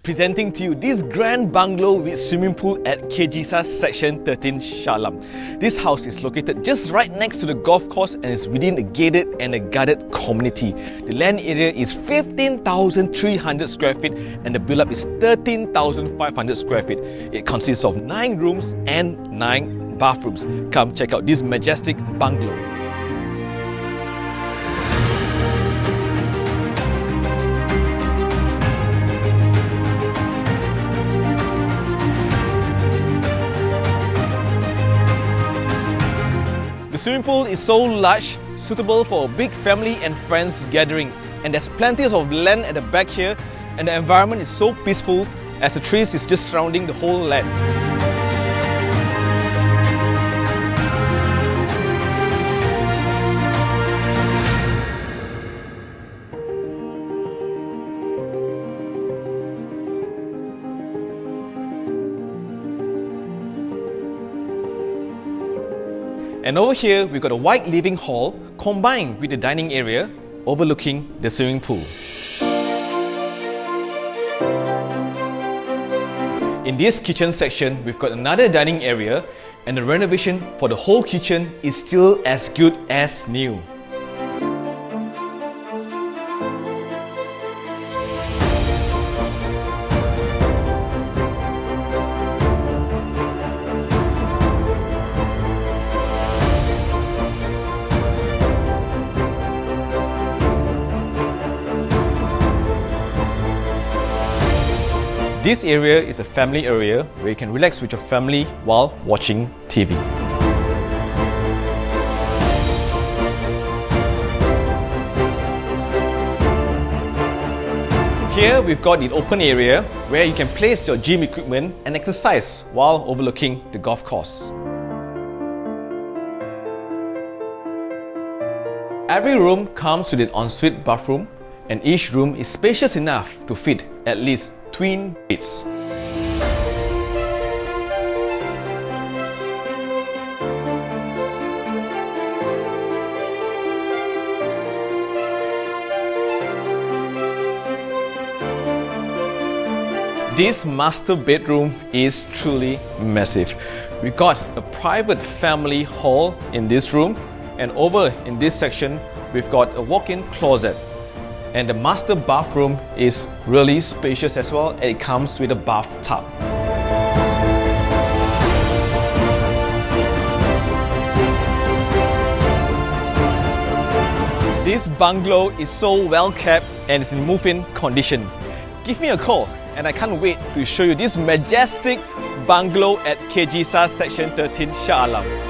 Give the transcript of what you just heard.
presenting to you this grand bungalow with swimming pool at KGSAAS Section 13 Shah Alam. This house is located just right next to the golf course and is within a gated and a guarded community. The land area is 15,300 square feet and the build-up is 13,500 square feet. It consists of 9 rooms and 9 bathrooms. Come check out this majestic bungalow. The swimming pool is so large, suitable for a big family and friends gathering. And there's plenty of land at the back here, and the environment is so peaceful as the trees is just surrounding the whole land. And over here, we've got a wide living hall combined with the dining area overlooking the swimming pool. In this kitchen section, we've got another dining area, and the renovation for the whole kitchen is still as good as new. This area is a family area where you can relax with your family while watching TV. Here we've got the open area where you can place your gym equipment and exercise while overlooking the golf course. Every room comes with an ensuite bathroom, and each room is spacious enough to fit at least twin beds. This master bedroom is truly massive. We got a private family hall in this room, and over in this section we've got a walk-in closet. And the master bathroom is really spacious as well, and it comes with a bathtub. This bungalow is so well kept and is in move-in condition. Give me a call and I can't wait to show you this majestic bungalow at KGSAAS Section 13 Shah Alam.